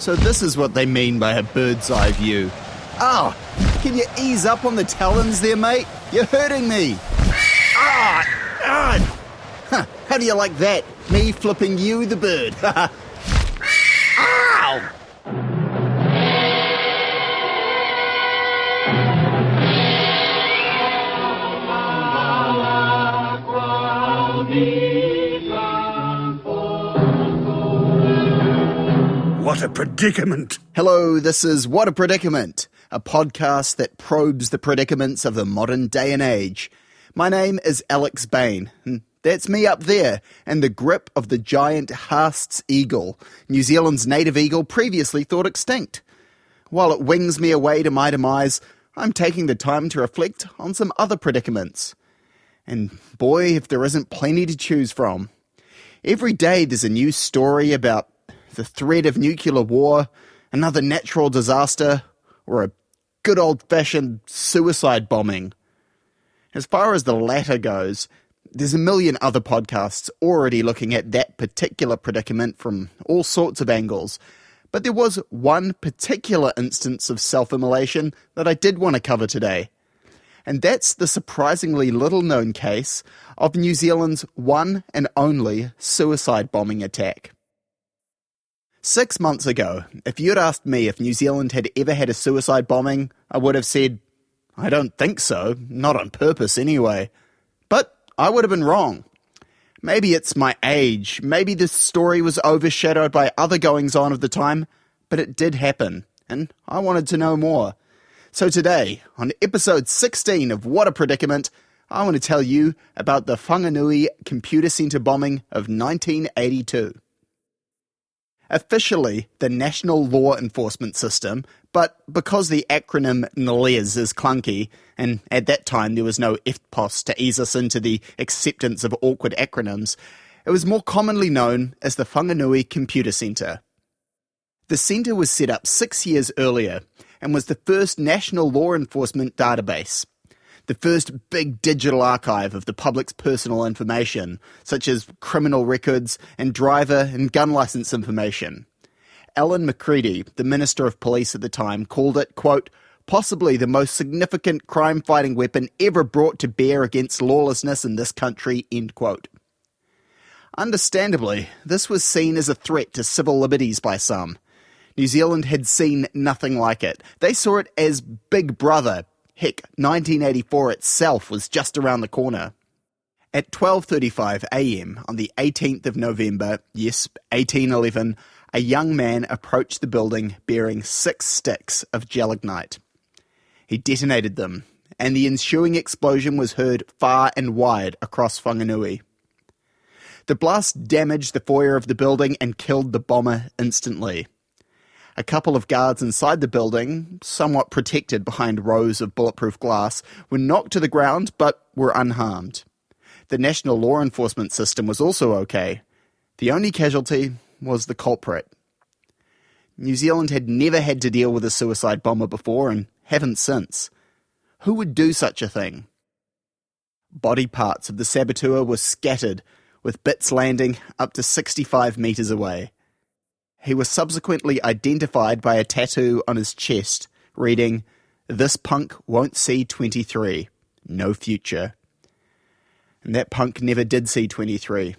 So this is what they mean by a bird's eye view. Oh, can you ease up on the talons there, mate? You're hurting me. Huh, how do you like that? Me flipping you the bird. Ow! What a predicament! Hello, this is What a Predicament, a podcast that probes the predicaments of the modern day and age. My name is Alex Bain, and that's me up there, in the grip of the giant Haast's eagle, New Zealand's native eagle previously thought extinct. While it wings me away to my demise, I'm taking the time to reflect on some other predicaments. And boy, if there isn't plenty to choose from. Every day there's a new story about the threat of nuclear war, another natural disaster, or a good old-fashioned suicide bombing. As far as the latter goes, there's a million other podcasts already looking at that particular predicament from all sorts of angles, but there was one particular instance of self-immolation that I did want to cover today, and that's the surprisingly little-known case of New Zealand's one and only suicide bombing attack. 6 months ago, if you'd asked me if New Zealand had ever had a suicide bombing, I would have said, I don't think so, not on purpose anyway. But I would have been wrong. Maybe it's my age, maybe this story was overshadowed by other goings-on of the time, but it did happen, and I wanted to know more. So today, on episode 16 of What a Predicament, I want to tell you about the Whanganui Computer Centre bombing of 1982. Officially the National Law Enforcement System, but because the acronym NLES is clunky, and at that time there was no FPOS to ease us into the acceptance of awkward acronyms, it was more commonly known as the Whanganui Computer Centre. The centre was set up 6 years earlier and was the first national law enforcement database. The first big digital archive of the public's personal information, such as criminal records and driver and gun licence information. Alan McCready, the Minister of Police at the time, called it, quote, possibly the most significant crime-fighting weapon ever brought to bear against lawlessness in this country, end quote. Understandably, this was seen as a threat to civil liberties by some. New Zealand had seen nothing like it. They saw it as Big Brother. Heck, 1984 itself was just around the corner. At 12:35 a.m. on the 18th of November, yes, 1811, a young man approached the building bearing 6 sticks of gelignite. He detonated them, and the ensuing explosion was heard far and wide across Whanganui. The blast damaged the foyer of the building and killed the bomber instantly. A couple of guards inside the building, somewhat protected behind rows of bulletproof glass, were knocked to the ground but were unharmed. The national law enforcement system was also okay. The only casualty was the culprit. New Zealand had never had to deal with a suicide bomber before and haven't since. Who would do such a thing? Body parts of the saboteur were scattered, with bits landing up to 65 metres away. He was subsequently identified by a tattoo on his chest, reading, "This punk won't see 23. No future." And that punk never did see 23.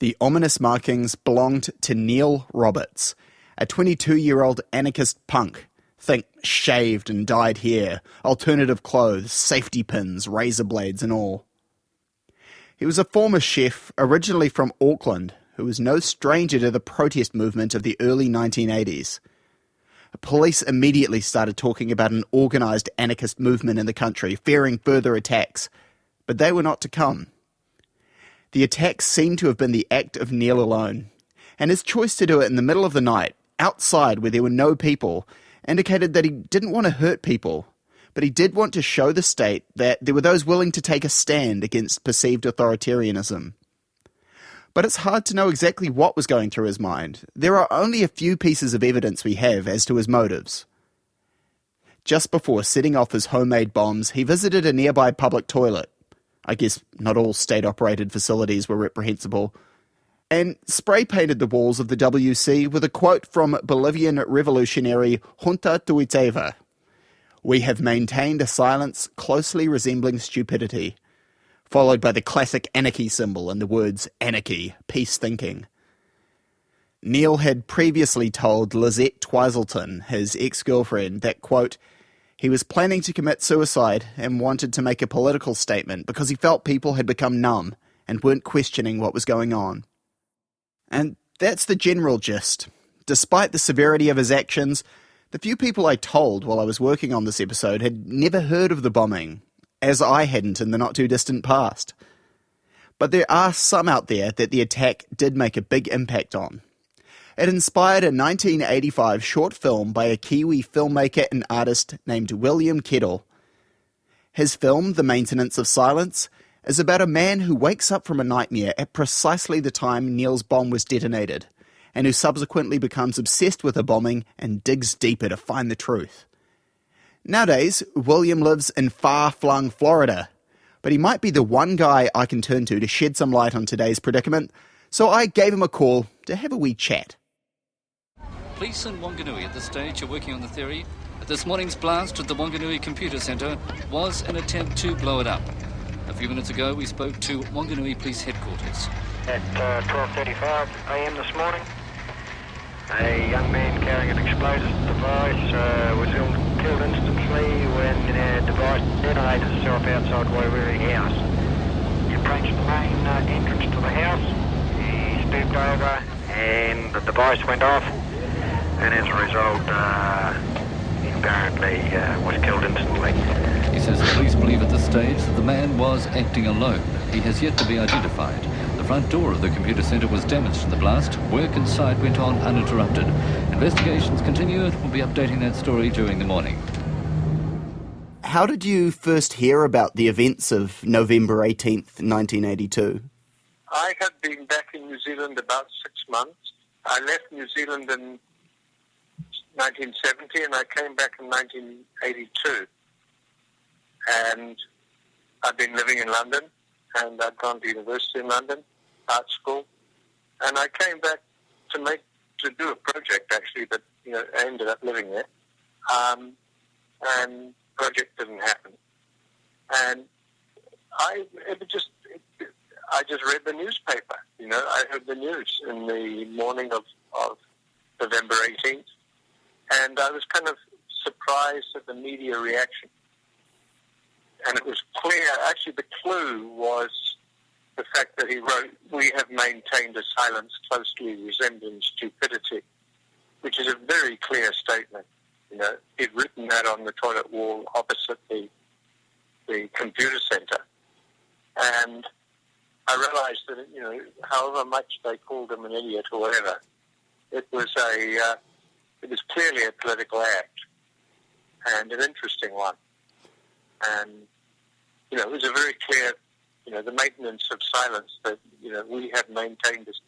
The ominous markings belonged to Neil Roberts, a 22-year-old anarchist punk. Think shaved and dyed hair, alternative clothes, safety pins, razor blades and all. He was a former chef, originally from Auckland, who was no stranger to the protest movement of the early 1980s. Police immediately started talking about an organised anarchist movement in the country, fearing further attacks, but they were not to come. The attacks seemed to have been the act of Neil alone, and his choice to do it in the middle of the night, outside where there were no people, indicated that he didn't want to hurt people, but he did want to show the state that there were those willing to take a stand against perceived authoritarianism. But it's hard to know exactly what was going through his mind. There are only a few pieces of evidence we have as to his motives. Just before setting off his homemade bombs, he visited a nearby public toilet. I guess not all state-operated facilities were reprehensible. and spray-painted the walls of the WC with a quote from Bolivian revolutionary Junta Tuiteva. "We have maintained a silence closely resembling stupidity," followed by the classic anarchy symbol and the words "anarchy, peace thinking." Neil had previously told Lizette Twiselton, his ex-girlfriend, that, quote, he was planning to commit suicide and wanted to make a political statement because he felt people had become numb and weren't questioning what was going on. And that's the general gist. Despite the severity of his actions, the few people I told while I was working on this episode had never heard of the bombing, as I hadn't in the not-too-distant past. But there are some out there that the attack did make a big impact on. It inspired a 1985 short film by a Kiwi filmmaker and artist named William Kettle. His film, The Maintenance of Silence, is about a man who wakes up from a nightmare at precisely the time Neil's bomb was detonated, and who subsequently becomes obsessed with the bombing and digs deeper to find the truth. Nowadays, William lives in far-flung Florida, but he might be the one guy I can turn to shed some light on today's predicament, so I gave him a call to have a wee chat. Police in Wanganui at this stage are working on the theory that this morning's blast at the Wanganui Computer Centre was an attempt to blow it up. A few minutes ago, we spoke to Wanganui Police Headquarters. At 12:35 a.m. this morning, a young man carrying an explosive device was killed instantly when the device detonated itself outside Wairiri House. He approached the main entrance to the house, he stooped over and the device went off, and as a result he apparently was killed instantly. He says the police believe at this stage that the man was acting alone. He has yet to be identified. The front door of the computer centre was damaged in the blast. Work inside went on uninterrupted. Investigations continue, and we'll be updating that story during the morning. How did you first hear about the events of November 18th, 1982? I had been back in New Zealand about 6 months. I left New Zealand in 1970 and I came back in 1982. And I'd been living in London, and I'd gone to university in London, art school, and I came back to do a project actually, but I ended up living there, and the project didn't happen, and I just read the newspaper. I heard the news in the morning of November 18th, and I was kind of surprised at the media reaction. And it was clear, actually the clue was the fact that he wrote, "We have maintained a silence closely resembling stupidity," which is a very clear statement. He'd written that on the toilet wall opposite the computer centre. And I realised that, however much they called him an idiot or whatever, it was clearly a political act, and an interesting one. And, it was a very clear, the maintenance of silence, that, we have maintained this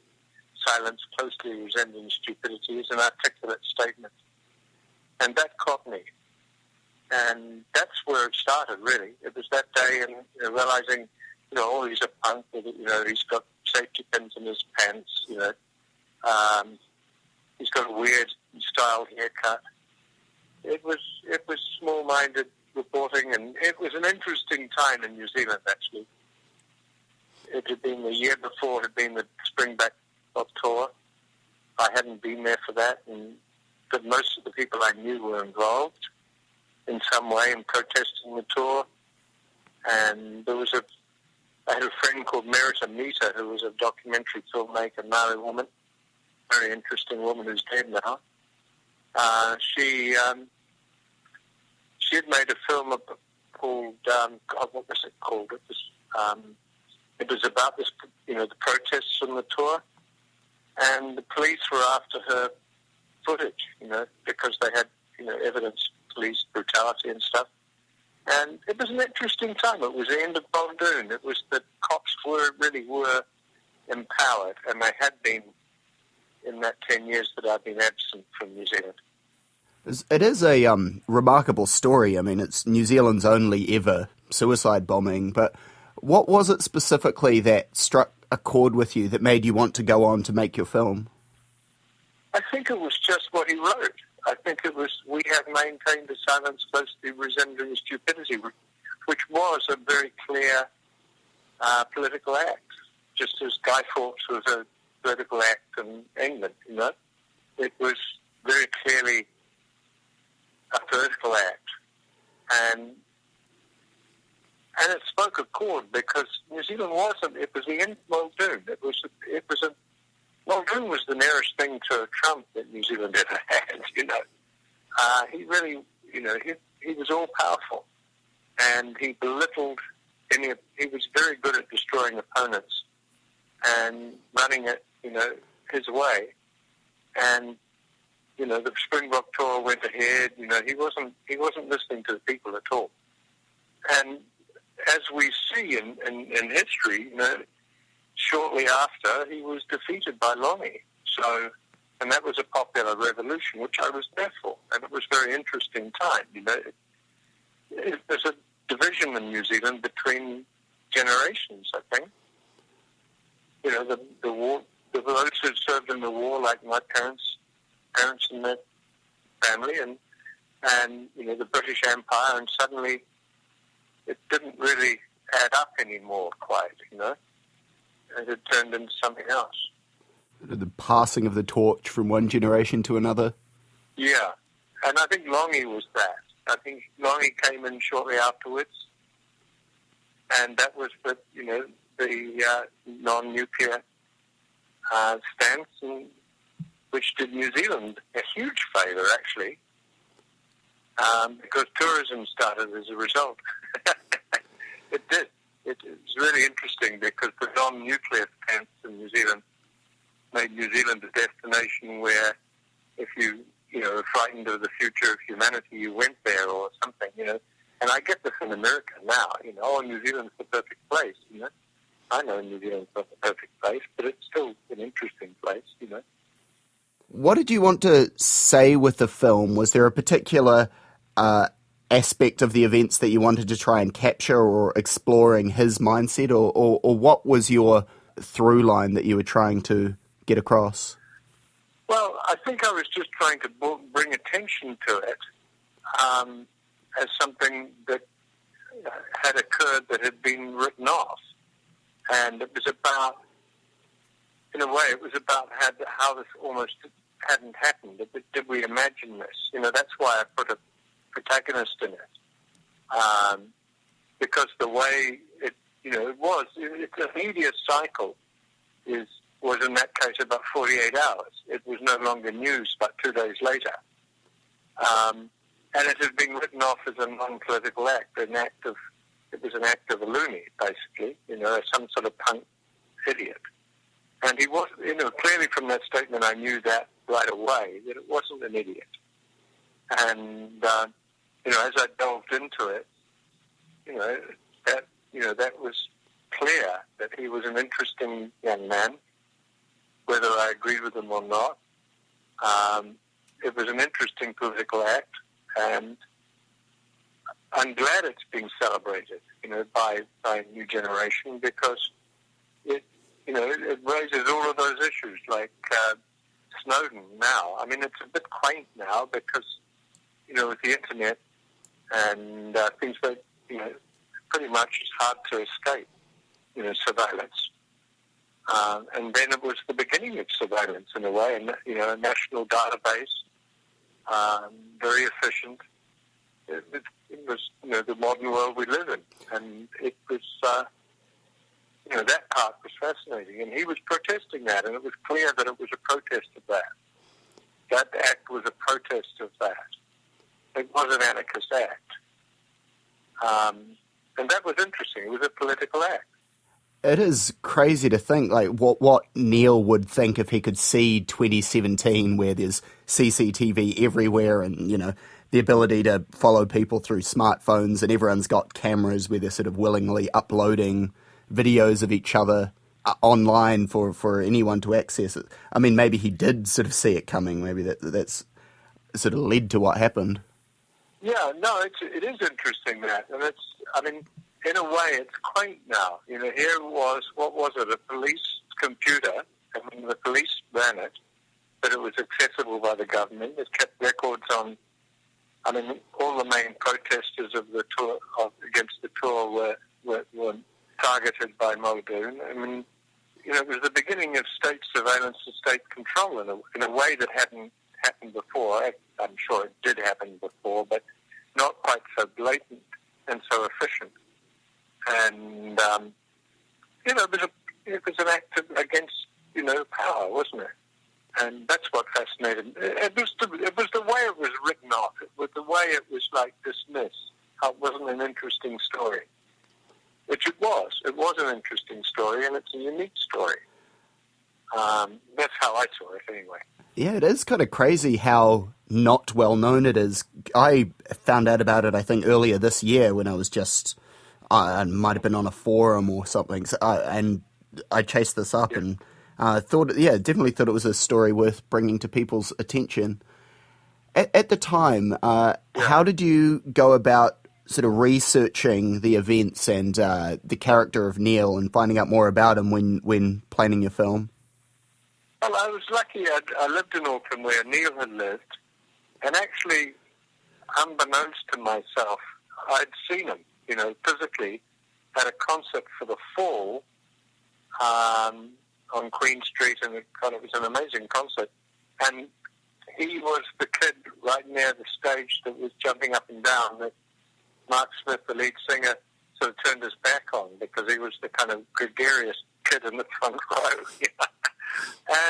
silence closely resembling stupidity is an articulate statement. And that caught me. And that's where it started, really. It was that day and realising, he's a punk, he's got safety pins in his pants, he's got a weird style haircut. It was small-minded reporting, and it was an interesting time in New Zealand, actually. It had been the year before, had been the Springback tour. I hadn't been there for that, but most of the people I knew were involved in some way in protesting the tour. And I had a friend called Merita Mita, who was a documentary filmmaker, Maori woman, very interesting woman who's dead now. She had made a film called, what was it called? It was about this, the protests on the tour, and the police were after her footage, because they had, evidence of police brutality and stuff. And it was an interesting time. It was the end of Baldoon. It was that cops really were empowered, and they had been in that 10 years that I've been absent from New Zealand. It is a remarkable story. I mean, it's New Zealand's only ever suicide bombing, but what was it specifically that struck a chord with you that made you want to go on to make your film? I think it was just what he wrote. I think it was, we have maintained a silence closely resembling stupidity, which was a very clear political act, just as Guy Fawkes was a political act in England, you know. It was very clearly a political act. And it spoke a chord because New Zealand wasn't, it was the end of Muldoon. Muldoon was the nearest thing to Trump that New Zealand ever had, you know. He really, you know, he was all powerful, and he belittled he was very good at destroying opponents and running it, you know, his way. And, you know, the Springbok tour went ahead, you know, he wasn't listening to the people at all. And as we see in history, you know, shortly after, he was defeated by Longy. So, and that was a popular revolution, which I was there for. And it was a very interesting time, you know. There's a division in New Zealand between generations, I think. You know, the war, the those who served in the war, like my parents and their family, and you know, the British Empire, and suddenly it didn't really add up anymore quite, you know. And it turned into something else. The passing of the torch from one generation to another? Yeah, and I think Longy was that. I think Longy came in shortly afterwards, and that was the non-nuclear stance, which did New Zealand a huge favour, actually, because tourism started as a result. It did. It's really interesting because the non-nuclear stance in New Zealand made New Zealand a destination where if you were frightened of the future of humanity, you went there or something, you know. And I get this in America now, you know, oh, New Zealand's the perfect place, you know. I know New Zealand's not the perfect place, but it's still an interesting place, you know. What did you want to say with the film? Was there a particular aspect of the events that you wanted to try and capture, or exploring his mindset, or what was your through line that you were trying to get across? Well, I think I was just trying to bring attention to it as something that had occurred that had been written off. And it was about, in a way, it was about how this almost hadn't happened. Did we imagine this? You know, that's why I put a protagonist in it. Because the way it, you know, it was, the media cycle was in that case about 48 hours. It was no longer news but 2 days later. And it had been written off as a non-political act, it was an act of a loony, basically, you know, some sort of punk idiot. And he was, you know, clearly from that statement I knew that right away, that it wasn't an idiot. And, you know, as I delved into it, that was clear that he was an interesting young man, whether I agreed with him or not. It was an interesting political act, and I'm glad it's being celebrated, you know, by a new generation, because it raises all of those issues, like Snowden now. I mean, it's a bit quaint now because, you know, with the internet and things that, you know, pretty much it's hard to escape, you know, surveillance. And then it was the beginning of surveillance in a way, and, you know, a national database, very efficient. It was, you know, the modern world we live in, and it was, you know, that part was fascinating. And he was protesting that, and it was clear that it was a protest of that. That act was a protest of that. It was an anarchist act. And that was interesting. It was a political act. It is crazy to think, like, what Neil would think if he could see 2017 where there's CCTV everywhere and, you know, the ability to follow people through smartphones, and everyone's got cameras where they're sort of willingly uploading videos of each other online for anyone to access it. I mean, maybe he did sort of see it coming. Maybe that's sort of led to what happened. Yeah, no, it is interesting that. And it's, I mean, in a way, it's quaint now. You know, here was, what was it, a police computer. I mean, the police ran it, but it was accessible by the government. It kept records on, I mean, all the main protesters of the tour, against the tour were targeted by Muldoon. I mean, you know, it was the beginning of state surveillance and state control in a way that hadn't happened before. I'm sure it did happen before, but not quite so blatant and so efficient. And, you know, it was an act against, you know, power, wasn't it? And that's what fascinated me. It was the way it was written off. It was the way it was, like, dismissed. It wasn't an interesting story. Which it was. It was an interesting story, and it's a unique story. That's how I saw it, anyway. Yeah, it is kind of crazy how not well known it is. I found out about it, I think, earlier this year when I was just, I might have been on a forum or something, and I chased this up and definitely thought it was a story worth bringing to people's attention. At the time, how did you go about sort of researching the events and the character of Neil and finding out more about him when planning your film? Well, I was lucky. I lived in Auckland where Neil had lived, and actually, unbeknownst to myself, I'd seen him, you know, physically at a concert for the Fall on Queen Street, and it was an amazing concert. And he was the kid right near the stage that was jumping up and down that Mark Smith, the lead singer, sort of turned his back on because he was the kind of gregarious kid in the front row. You know?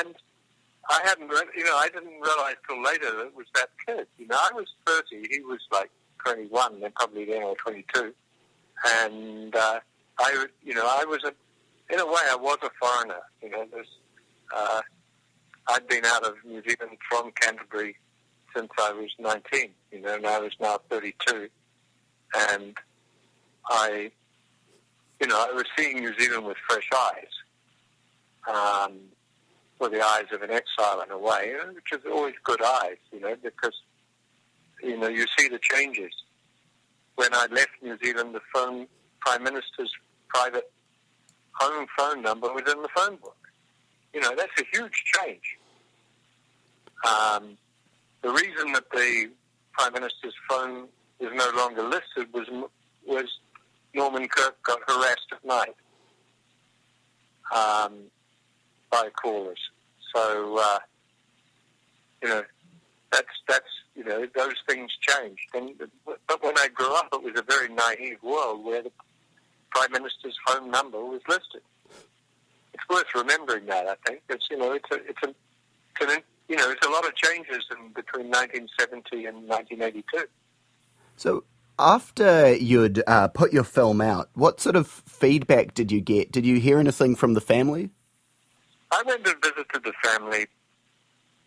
And I didn't realize till later that it was that kid. You know, I was 30, he was like 21, then probably then, or 22. And I was in a way, I was a foreigner. You know, I'd been out of New Zealand from Canterbury since I was 19. You know, and I was now 32. And I was seeing New Zealand with fresh eyes, with the eyes of an exile in a way, which is always good eyes, you know, because, you know, you see the changes. When I left New Zealand, the Prime Minister's private home phone number was in the phone book. You know, that's a huge change. The reason that the Prime Minister's phone is no longer listed was Norman Kirk got harassed at night by callers. So, you know, that's you know, those things changed. But when I grew up, it was a very naive world where the Prime Minister's home number was listed. It's worth remembering that, I think. It's, you know, it's a lot of changes between 1970 and 1982. So after you'd put your film out, what sort of feedback did you get? Did you hear anything from the family? I went and visited the family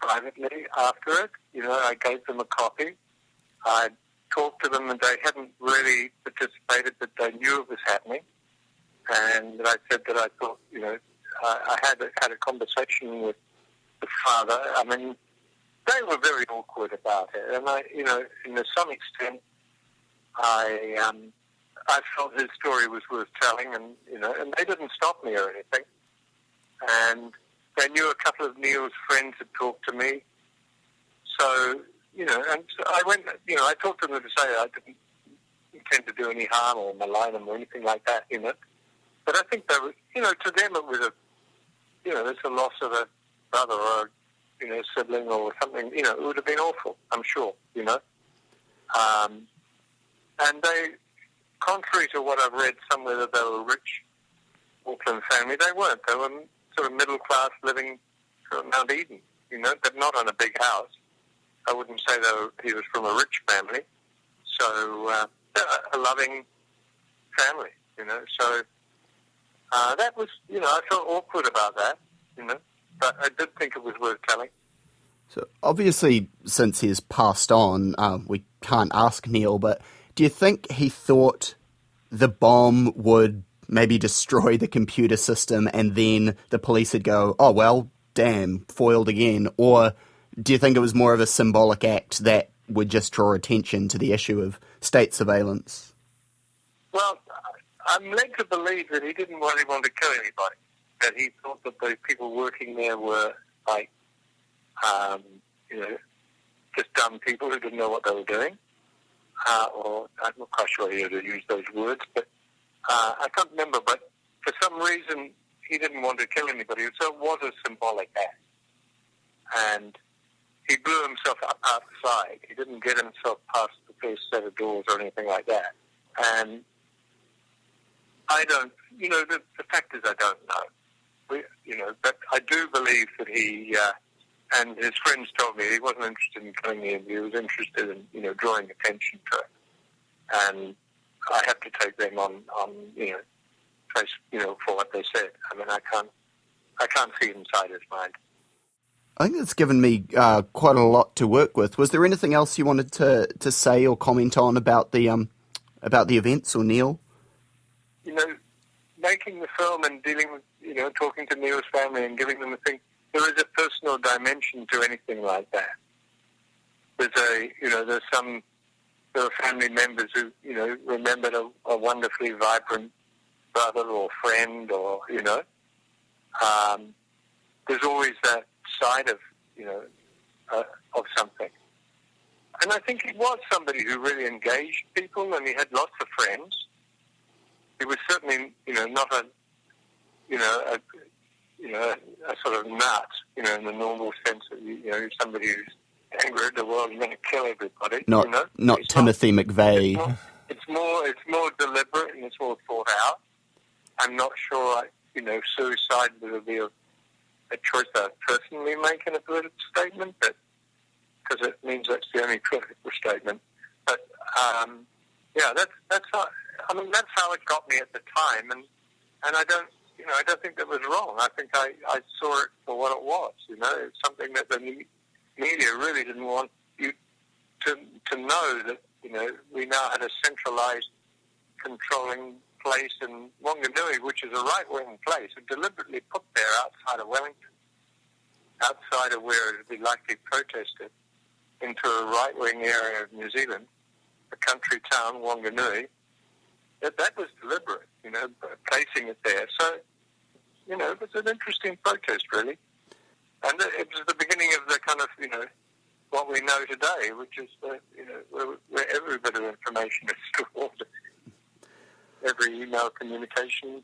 privately after it. You know, I gave them a copy. I talked to them, and they hadn't really participated, but they knew it was happening. And I said that I thought, you know, I had a conversation with the father. I mean, they were very awkward about it, and I, you know, to some extent, I felt his story was worth telling, and you know, and they didn't stop me or anything. And they knew a couple of Neil's friends had talked to me, so you know, and so I went. You know, I talked to them to say I didn't intend to do any harm or malign them or anything like that, you know. But I think they were, you know, to them it was it's a loss of a brother or a sibling or something. You know, it would have been awful, I'm sure. You know. And they, contrary to what I've read somewhere that they were a rich Auckland family, they weren't. They were sort of middle class living sort of Mount Eden, you know, but not on a big house. I wouldn't say he was from a rich family. So a loving family, you know. So that was, you know, I felt awkward about that, you know, but I did think it was worth telling. So obviously, since he's passed on, we can't ask Neil, but do you think he thought the bomb would maybe destroy the computer system and then the police would go, oh, well, damn, foiled again? Or do you think it was more of a symbolic act that would just draw attention to the issue of state surveillance? Well, I'm led to believe that he didn't really want to kill anybody, that he thought that the people working there were like, just dumb people who didn't know what they were doing. Or I'm not quite sure he had used those words, but I can't remember. But for some reason, he didn't want to kill anybody, so it was a symbolic act. And he blew himself up outside. He didn't get himself past the first set of doors or anything like that. And I don't, the fact is I don't know. But I do believe that he, and his friends told me he wasn't interested in killing him. He was interested in, drawing attention to it. And I have to take them on face, for what they said. I mean, I can't see inside his mind. I think it's given me quite a lot to work with. Was there anything else you wanted to say or comment on about the events, or Neil? Making the film and dealing with, talking to Neil's family and giving them a thing, there is a personal dimension to anything like that. There are family members who, remembered a wonderfully vibrant brother or friend or, there's always that side of, of something. And I think he was somebody who really engaged people, and he had lots of friends. He was certainly, not a sort of nut, in the normal sense of, somebody who's angry at the world and going to kill everybody. Not Timothy McVeigh. It's more deliberate and it's more thought out. I'm not sure, suicide would be a choice that I personally make in a political statement, but because it means that's the only political statement. But that's how it got me at the time, and I don't think that was wrong. I think I saw it for what it was. It's something that the media really didn't want you to know, that we now had a centralized controlling place in Wanganui, which is a right-wing place, and deliberately put there outside of Wellington, outside of where it would be likely protested, into a right-wing area of New Zealand, a country town, Wanganui. That was deliberate, placing it there. So, it was an interesting protest, really. And it was the beginning of the kind of, what we know today, which is, where every bit of information is stored, every email communication.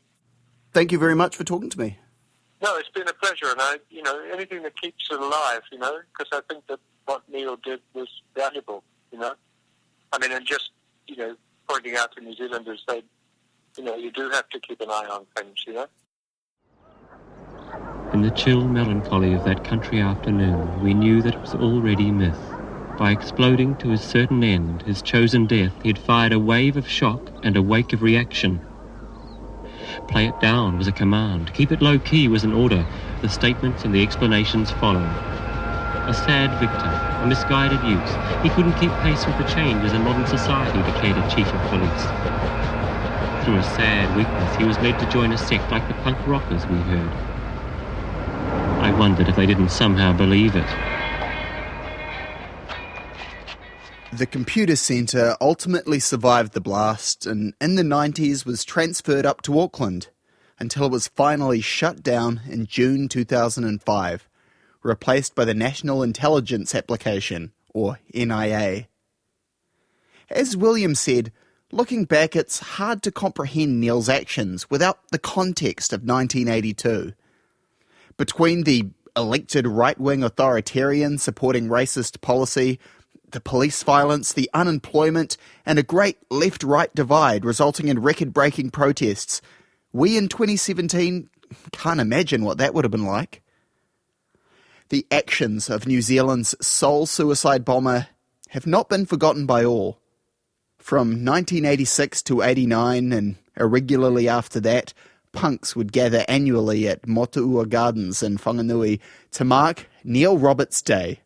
Thank you very much for talking to me. No, it's been a pleasure, and anything that keeps it alive, because I think that what Neil did was valuable, and just, pointing out to New Zealanders that, you do have to keep an eye on things, In the chill melancholy of that country afternoon, we knew that it was already myth. By exploding to his certain end, his chosen death, he had fired a wave of shock and a wake of reaction. Play it down was a command. Keep it low-key was an order. The statements and the explanations followed. A sad victim, a misguided youth. He couldn't keep pace with the changes in modern society, declared a chief of police. Through a sad weakness, he was led to join a sect like the punk rockers, we heard. I wondered if they didn't somehow believe it. The computer centre ultimately survived the blast, and in the 90s was transferred up to Auckland until it was finally shut down in June 2005, replaced by the National Intelligence Application, or NIA. As William said, looking back, it's hard to comprehend Neil's actions without the context of 1982. Between the elected right-wing authoritarian supporting racist policy, the police violence, the unemployment, and a great left-right divide resulting in record-breaking protests, we in 2017 can't imagine what that would have been like. The actions of New Zealand's sole suicide bomber have not been forgotten by all. From 1986 to 89, and irregularly after that, punks would gather annually at Motuua Gardens in Whanganui to mark Neil Roberts Day.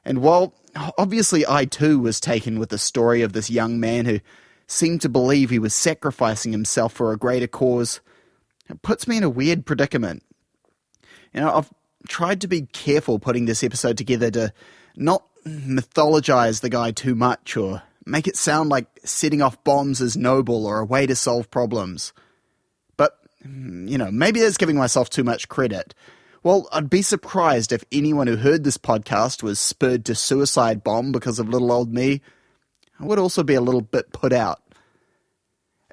And while obviously I too was taken with the story of this young man who seemed to believe he was sacrificing himself for a greater cause, it puts me in a weird predicament. I've tried to be careful putting this episode together to not mythologize the guy too much or make it sound like setting off bombs is noble or a way to solve problems. But, maybe that's giving myself too much credit. Well, I'd be surprised if anyone who heard this podcast was spurred to suicide bomb because of little old me. I would also be a little bit put out.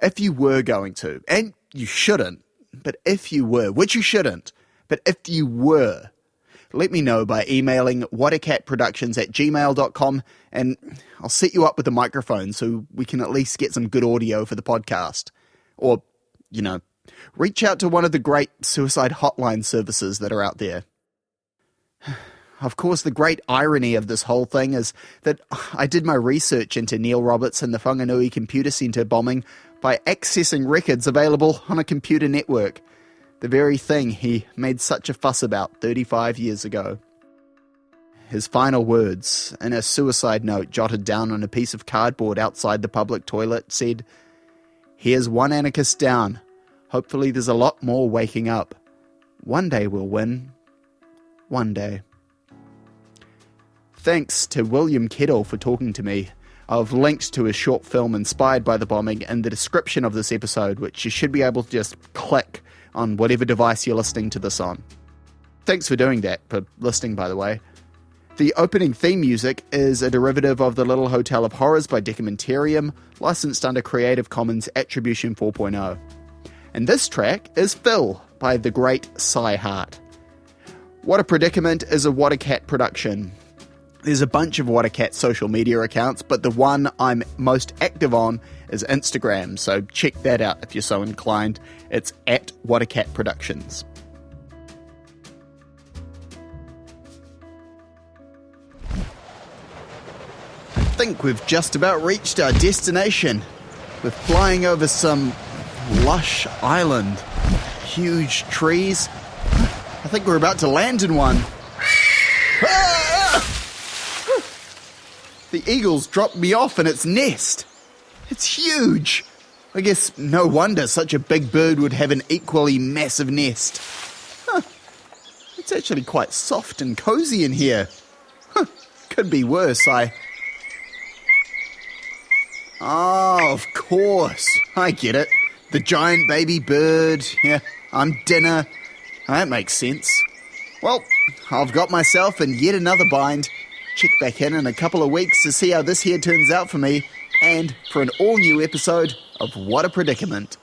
If you were going to, and you shouldn't, but if you were, which you shouldn't, but if you were, let me know by emailing whatacatproductions@gmail.com and I'll set you up with a microphone so we can at least get some good audio for the podcast. Or, reach out to one of the great suicide hotline services that are out there. Of course, the great irony of this whole thing is that I did my research into Neil Roberts and the Whanganui Computer Centre bombing by accessing records available on a computer network, the very thing he made such a fuss about 35 years ago. His final words, in a suicide note jotted down on a piece of cardboard outside the public toilet, said, "Here's one anarchist down. Hopefully there's a lot more waking up. One day we'll win. One day." Thanks to William Kettle for talking to me. I've linked to a short film inspired by the bombing in the description of this episode, which you should be able to just click on whatever device you're listening to this on. Thanks for doing that, for listening, by the way. The opening theme music is a derivative of The Little Hotel of Horrors by Documentarium, licensed under Creative Commons Attribution 4.0. And this track is Phil by the great Cy Hart. What a Predicament is a What a Cat production. There's a bunch of What a Cat social media accounts, but the one I'm most active on is Instagram, so check that out if you're so inclined. It's at What a Cat Productions. I think we've just about reached our destination. We're flying over some lush island. Huge trees. I think we're about to land in one. The eagle's dropped me off in its nest. It's huge. I guess no wonder such a big bird would have an equally massive nest. It's actually quite soft and cozy in here. Could be worse, Oh, of course. I get it. The giant baby bird. Yeah, I'm dinner. That makes sense. Well, I've got myself in yet another bind. Check back in a couple of weeks to see how this here turns out for me and for an all-new episode of What a Predicament.